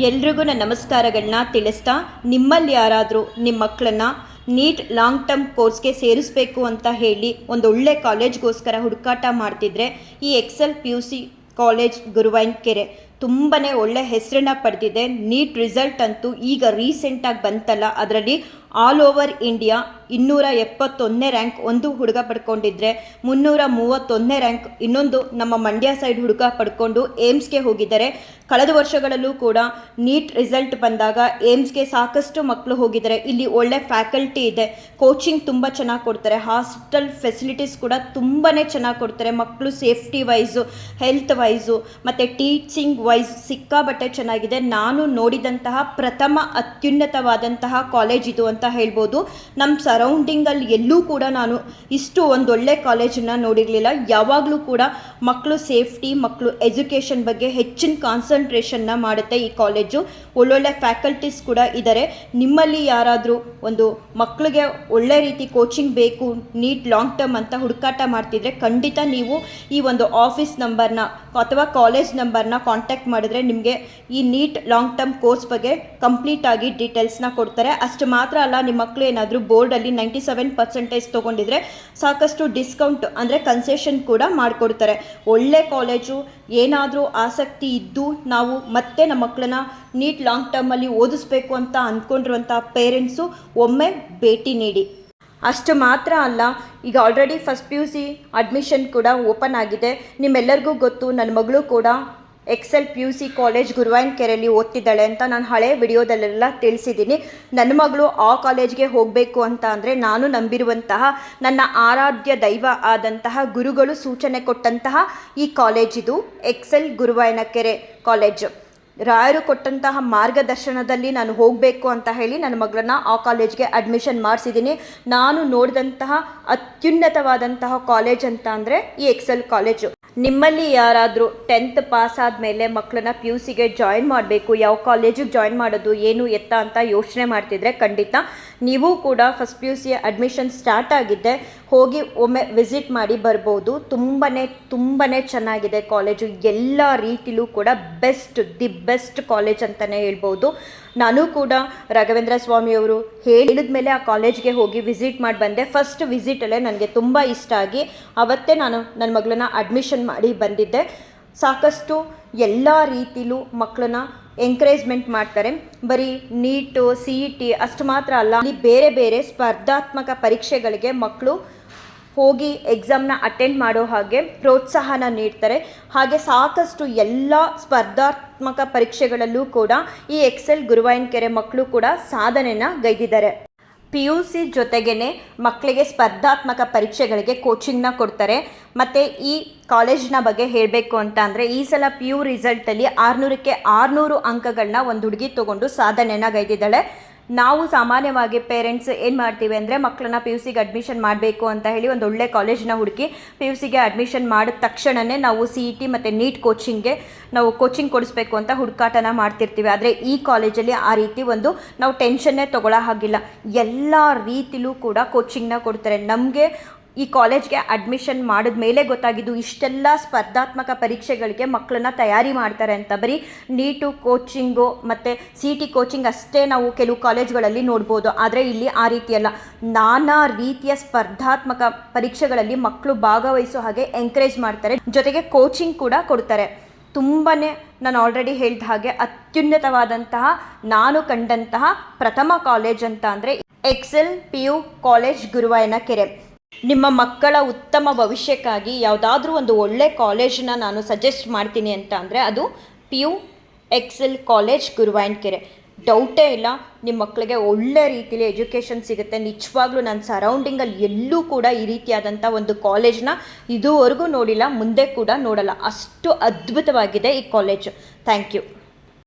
ಎಲ್ರಿಗೂ ನನ್ನ ನಮಸ್ಕಾರಗಳನ್ನ ತಿಳಿಸ್ತಾ, ನಿಮ್ಮಲ್ಲಿ ಯಾರಾದರೂ ನಿಮ್ಮ ಮಕ್ಕಳನ್ನ ನೀಟ್ ಲಾಂಗ್ ಟರ್ಮ್ ಕೋರ್ಸ್ಗೆ ಸೇರಿಸಬೇಕು ಅಂತ ಹೇಳಿ ಒಂದು ಒಳ್ಳೆ ಕಾಲೇಜ್ಗೋಸ್ಕರ ಹುಡುಕಾಟ ಮಾಡ್ತಿದ್ರೆ ಈ ಎಕ್ಸೆಲ್ PUC ಕಾಲೇಜ್ ಗುರುವಾಯೂನ್ಕೆರೆ ತುಂಬಾ ಒಳ್ಳೆ ಹೆಸರನ್ನ ಪಡೆದಿದೆ. ನೀಟ್ ರಿಸಲ್ಟ್ ಅಂತೂ ಈಗ ರೀಸೆಂಟಾಗಿ ಬಂತಲ್ಲ, ಅದರಲ್ಲಿ ಆಲ್ ಓವರ್ ಇಂಡಿಯಾ 271ನೇ ರ್ಯಾಂಕ್ ಒಂದು ಹುಡುಗ ಪಡ್ಕೊಂಡಿದ್ರೆ 331ನೇ ರ್ಯಾಂಕ್ ಇನ್ನೊಂದು ನಮ್ಮ ಮಂಡ್ಯ ಸೈಡ್ ಹುಡುಗ ಪಡ್ಕೊಂಡು ಏಮ್ಸ್ಗೆ ಹೋಗಿದ್ದಾರೆ. ಕಳೆದ ವರ್ಷಗಳಲ್ಲೂ ಕೂಡ ನೀಟ್ ರಿಸಲ್ಟ್ ಬಂದಾಗ ಏಮ್ಸ್ಗೆ ಸಾಕಷ್ಟು ಮಕ್ಕಳು ಹೋಗಿದ್ದಾರೆ. ಇಲ್ಲಿ ಒಳ್ಳೆ ಫ್ಯಾಕಲ್ಟಿ ಇದೆ, ಕೋಚಿಂಗ್ ತುಂಬ ಚೆನ್ನಾಗಿ ಕೊಡ್ತಾರೆ, ಹಾಸ್ಟೆಲ್ ಫೆಸಿಲಿಟೀಸ್ ಕೂಡ ತುಂಬಾ ಚೆನ್ನಾಗಿ ಕೊಡ್ತಾರೆ. ಮಕ್ಕಳು ಸೇಫ್ಟಿ ವೈಸು, ಹೆಲ್ತ್ ವೈಸು ಮತ್ತು ಟೀಚಿಂಗ್ ವೈಸ್ ಸಿಕ್ಕಾಬಟ್ಟೆ ಚೆನ್ನಾಗಿದೆ. ನಾನು ನೋಡಿದಂತಹ ಪ್ರಥಮ ಅತ್ಯುನ್ನತವಾದಂತಹ ಕಾಲೇಜ್ ಇದು ಅಂತ ಹೇಳ್ಬೋದು. ನಮ್ಮ ಸರೌಂಡಿಂಗಲ್ಲಿ ಎಲ್ಲೂ ಕೂಡ ನಾನು ಇಷ್ಟು ಒಂದೊಳ್ಳೆ ಕಾಲೇಜನ್ನು ನೋಡಿರಲಿಲ್ಲ. ಯಾವಾಗಲೂ ಕೂಡ ಮಕ್ಕಳು ಸೇಫ್ಟಿ, ಮಕ್ಕಳು ಎಜುಕೇಷನ್ ಬಗ್ಗೆ ಹೆಚ್ಚಿನ ಕಾನ್ಸಂಟ್ರೇಷನ್ನ ಮಾಡುತ್ತೆ ಈ ಕಾಲೇಜು. ಒಳ್ಳೊಳ್ಳೆ ಫ್ಯಾಕಲ್ಟೀಸ್ ಕೂಡ ಇದ್ದಾರೆ. ನಿಮ್ಮಲ್ಲಿ ಯಾರಾದರೂ ಒಂದು ಮಕ್ಕಳಿಗೆ ಒಳ್ಳೆ ರೀತಿ ಕೋಚಿಂಗ್ ಬೇಕು, ನೀಟ್ ಲಾಂಗ್ ಟರ್ಮ್ ಅಂತ ಹುಡುಕಾಟ ಮಾಡ್ತಿದ್ರೆ ಖಂಡಿತ ನೀವು ಈ ಒಂದು ಆಫೀಸ್ ನಂಬರ್ನ ಅಥವಾ ಕಾಲೇಜ್ ನಂಬರ್ನ ಕಾಂಟ್ಯಾಕ್ಟ್ ಮಾಡಿದ್ರೆ ನಿಮಗೆ ಈ ನೀಟ್ ಲಾಂಗ್ ಟರ್ಮ್ ಕೋರ್ಸ್ ಬಗ್ಗೆ ಕಂಪ್ಲೀಟಾಗಿ ಡೀಟೇಲ್ಸ್ನ ಕೊಡ್ತಾರೆ. ಅಷ್ಟು ಮಾತ್ರ ಅಲ್ಲ, ನಿಮ್ಮ ಮಕ್ಕಳು ಏನಾದರೂ ಬೋರ್ಡಲ್ಲಿ 97% ತೊಗೊಂಡಿದ್ರೆ ಸಾಕಷ್ಟು ಡಿಸ್ಕೌಂಟ್ ಅಂದರೆ ಕನ್ಸೆಷನ್ ಕೂಡ ಮಾಡಿಕೊಡ್ತಾರೆ. ಒಳ್ಳೆ ಕಾಲೇಜು. ಏನಾದರೂ ಆಸಕ್ತಿ ಇದ್ದು ನಾವು ಮತ್ತೆ ನಮ್ಮ ಮಕ್ಕಳನ್ನ ನೀಟ್ ಲಾಂಗ್ ಟರ್ಮಲ್ಲಿ ಓದಿಸ್ಬೇಕು ಅಂತ ಅಂದ್ಕೊಂಡಿರುವಂಥ ಪೇರೆಂಟ್ಸು ಒಮ್ಮೆ ಭೇಟಿ ನೀಡಿ. ಅಷ್ಟು ಮಾತ್ರ ಅಲ್ಲ, ಈಗ ಆಲ್ರೆಡಿ ಫಸ್ಟ್ PUC ಅಡ್ಮಿಷನ್ ಕೂಡ ಓಪನ್ ಆಗಿದೆ. ನಿಮ್ಮೆಲ್ಲರಿಗೂ ಗೊತ್ತು, ನನ್ನ ಮಗಳು ಕೂಡ ಎಕ್ಸೆಲ್ PUC ಕಾಲೇಜ್ ಗುರುವಾಯೂನ್ಕೆರೆಯಲ್ಲಿ ಓದ್ತಿದ್ದಾಳೆ ಅಂತ ನಾನು ಹಳೆ ವಿಡಿಯೋದಲ್ಲೆಲ್ಲ ತಿಳಿಸಿದ್ದೀನಿ. ನನ್ನ ಮಗಳು ಆ ಕಾಲೇಜ್ಗೆ ಹೋಗಬೇಕು ಅಂತ ಅಂದರೆ ನಾನು ನಂಬಿರುವಂತಹ ನನ್ನ ಆರಾಧ್ಯ ದೈವ ಆದಂತಹ ಗುರುಗಳು ಸೂಚನೆ ಕೊಟ್ಟಂತಹ ಈ ಕಾಲೇಜಿದು ಎಕ್ಸೆಲ್ ಗುರುವಾಯೂನ್ಕೆರೆ ಕಾಲೇಜು. ರಾಯರು ಕೊಟ್ಟಂತಹ ಮಾರ್ಗದರ್ಶನದಲ್ಲಿ ನಾನು ಹೋಗಬೇಕು ಅಂತ ಹೇಳಿ ನನ್ನ ಮಗಳನ್ನ ಆ ಕಾಲೇಜ್ಗೆ ಅಡ್ಮಿಷನ್ ಮಾಡಿಸಿದ್ದೀನಿ. ನಾನು ನೋಡಿದಂತಹ ಅತ್ಯುನ್ನತವಾದಂತಹ ಕಾಲೇಜ್ ಅಂತ ಅಂದರೆ ಈ ಎಕ್ಸೆಲ್ ಕಾಲೇಜು. ನಿಮ್ಮಲ್ಲಿ ಯಾರಾದರೂ 10th ಪಾಸ್ ಆದಮೇಲೆ ಮಕ್ಕಳನ್ನ PUCಗೆ ಜಾಯಿನ್ ಮಾಡಬೇಕು, ಯಾವ ಕಾಲೇಜಿಗೆ ಜಾಯಿನ್ ಮಾಡೋದು ಏನು ಎತ್ತ ಅಂತ ಯೋಚನೆ ಮಾಡ್ತಿದ್ರೆ ಖಂಡಿತ ನೀವು ಕೂಡ ಫಸ್ಟ್ PUC ಅಡ್ಮಿಷನ್ ಸ್ಟಾರ್ಟ್ ಆಗಿದ್ದೆ, ಹೋಗಿ ಒಮ್ಮೆ ವಿಸಿಟ್ ಮಾಡಿ ಬರ್ಬೋದು. ತುಂಬಾ ಚೆನ್ನಾಗಿದೆ ಕಾಲೇಜು. ಎಲ್ಲ ರೀತಿಲೂ ಕೂಡ ದಿ ಬೆಸ್ಟ್ ಕಾಲೇಜ್ ಅಂತಲೇ ಹೇಳ್ಬೋದು. ನಾನು ಕೂಡ ರಾಘವೇಂದ್ರ ಸ್ವಾಮಿಯವರು ಹೇಳಿದ ಮೇಲೆ ಆ ಕಾಲೇಜ್ಗೆ ಹೋಗಿ ವಿಸಿಟ್ ಮಾಡಿ ಬಂದೆ. ಫಸ್ಟ್ ವಿಸಿಟಲ್ಲೇ ನನಗೆ ತುಂಬ ಇಷ್ಟ ಆಗಿ ಅವತ್ತೇ ನಾನು ನನ್ನ ಮಗಳನ್ನ ಅಡ್ಮಿಷನ್ ಮಾಡಿ ಬಂದಿದ್ದೆ. ಸಾಕಷ್ಟು ಎಲ್ಲ ರೀತಿಲೂ ಮಕ್ಕಳನ್ನ ಎಂಕರೇಜ್ಮೆಂಟ್ ಮಾಡ್ತಾರೆ. ಬರೀ ನೀಟು CET ಅಷ್ಟು ಮಾತ್ರ ಅಲ್ಲ, ಅಲ್ಲಿ ಬೇರೆ ಬೇರೆ ಸ್ಪರ್ಧಾತ್ಮಕ ಪರೀಕ್ಷೆಗಳಿಗೆ ಮಕ್ಕಳು ಹೋಗಿ ಎಕ್ಸಾಮ್ನ ಅಟೆಂಡ್ ಮಾಡೋ ಹಾಗೆ ಪ್ರೋತ್ಸಾಹನ ನೀಡ್ತಾರೆ. ಹಾಗೆ ಸಾಕಷ್ಟು ಎಲ್ಲ ಸ್ಪರ್ಧಾತ್ಮಕ ಪರೀಕ್ಷೆಗಳಲ್ಲೂ ಕೂಡ ಈ ಎಕ್ಸೆಲ್ ಗುರುವಾಯೂನ್ಕೆರೆ ಮಕ್ಕಳು ಕೂಡ ಸಾಧನೆನ ಗೈದಿದ್ದಾರೆ. PUC ಜೊತೆಗೇ ಮಕ್ಕಳಿಗೆ ಸ್ಪರ್ಧಾತ್ಮಕ ಪರೀಕ್ಷೆಗಳಿಗೆ ಕೋಚಿಂಗ್ನ ಕೊಡ್ತಾರೆ. ಮತ್ತು ಈ ಕಾಲೇಜ್ನ ಬಗ್ಗೆ ಹೇಳಬೇಕು ಅಂತ ಅಂದರೆ ಈ ಸಲ PU ರಿಸಲ್ಟಲ್ಲಿ 600ಕ್ಕೆ 600 ಅಂಕಗಳನ್ನ ಒಂದು ಹುಡುಗಿ ತೊಗೊಂಡು ಸಾಧನೆನ ಗೈದಿದ್ದಾಳೆ. ನಾವು ಸಾಮಾನ್ಯವಾಗಿ ಪೇರೆಂಟ್ಸ್ ಏನು ಮಾಡ್ತೀವಿ ಅಂದರೆ ಮಕ್ಕಳನ್ನ PUCಗೆ ಅಡ್ಮಿಷನ್ ಮಾಡಬೇಕು ಅಂತ ಹೇಳಿ ಒಂದು ಒಳ್ಳೆ ಕಾಲೇಜ್ನ ಹುಡುಕಿ PUCಗೆ ಅಡ್ಮಿಷನ್ ಮಾಡಿದ ತಕ್ಷಣವೇ ನಾವು CET ಮತ್ತು ನೀಟ್ ಕೋಚಿಂಗ್ಗೆ ನಾವು ಕೋಚಿಂಗ್ ಕೊಡಿಸ್ಬೇಕು ಅಂತ ಹುಡುಕಾಟನ ಮಾಡ್ತಿರ್ತೀವಿ. ಆದರೆ ಈ ಕಾಲೇಜಲ್ಲಿ ಆ ರೀತಿ ಒಂದು ನಾವು ಟೆನ್ಷನ್ನೇ ತೊಗೊಳ್ಳೋ ಹಾಗಿಲ್ಲ. ಎಲ್ಲ ರೀತಿಲೂ ಕೂಡ ಕೋಚಿಂಗ್ನ ಕೊಡ್ತಾರೆ. ನಮಗೆ ಈ ಕಾಲೇಜ್ಗೆ ಅಡ್ಮಿಷನ್ ಮಾಡಿದ ಮೇಲೆ ಗೊತ್ತಾಗಿದ್ದು ಇಷ್ಟೆಲ್ಲ ಸ್ಪರ್ಧಾತ್ಮಕ ಪರೀಕ್ಷೆಗಳಿಗೆ ಮಕ್ಕಳನ್ನ ತಯಾರಿ ಮಾಡ್ತಾರೆ ಅಂತ. ಬರೀ ನೀಟು ಕೋಚಿಂಗು ಮತ್ತು CET ಕೋಚಿಂಗ್ ಅಷ್ಟೇ ನಾವು ಕೆಲವು ಕಾಲೇಜ್ಗಳಲ್ಲಿ ನೋಡ್ಬೋದು. ಆದರೆ ಇಲ್ಲಿ ಆ ರೀತಿಯಲ್ಲ, ನಾನಾ ರೀತಿಯ ಸ್ಪರ್ಧಾತ್ಮಕ ಪರೀಕ್ಷೆಗಳಲ್ಲಿ ಮಕ್ಕಳು ಭಾಗವಹಿಸೋ ಹಾಗೆ ಎಂಕರೇಜ್ ಮಾಡ್ತಾರೆ. ಜೊತೆಗೆ ಕೋಚಿಂಗ್ ಕೂಡ ಕೊಡ್ತಾರೆ. ನಾನು ಆಲ್ರೆಡಿ ಹೇಳಿದ ಹಾಗೆ ಅತ್ಯುನ್ನತವಾದಂತಹ ನಾನು ಕಂಡಂತಹ ಪ್ರಥಮ ಕಾಲೇಜ್ ಅಂತ ಅಂದರೆ ಎಕ್ಸೆಲ್ PU ಕಾಲೇಜ್ ಗುರುವಾಯೂನ್ಕೆರೆ. ನಿಮ್ಮ ಮಕ್ಕಳ ಉತ್ತಮ ಭವಿಷ್ಯಕ್ಕಾಗಿ ಯಾವುದಾದ್ರೂ ಒಂದು ಒಳ್ಳೆ ಕಾಲೇಜನ್ನ ನಾನು ಸಜೆಸ್ಟ್ ಮಾಡ್ತೀನಿ ಅಂತ ಅಂದರೆ ಅದು PU ಎಕ್ಸೆಲ್ ಕಾಲೇಜ್ ಗುರುವಾಯೂನ್ಕೆರೆ. ಡೌಟೇ ಇಲ್ಲ, ನಿಮ್ಮ ಮಕ್ಕಳಿಗೆ ಒಳ್ಳೆ ರೀತಿಯಲ್ಲಿ ಎಜುಕೇಷನ್ ಸಿಗುತ್ತೆ. ನಿಜವಾಗ್ಲೂ ನನ್ನ ಸರೌಂಡಿಂಗಲ್ಲಿ ಎಲ್ಲೂ ಕೂಡ ಈ ರೀತಿಯಾದಂಥ ಒಂದು ಕಾಲೇಜ್ನ ಇದುವರೆಗೂ ನೋಡಿಲ್ಲ, ಮುಂದೆ ಕೂಡ ನೋಡಲ್ಲ. ಅಷ್ಟು ಅದ್ಭುತವಾಗಿದೆ ಈ ಕಾಲೇಜು. Thank you.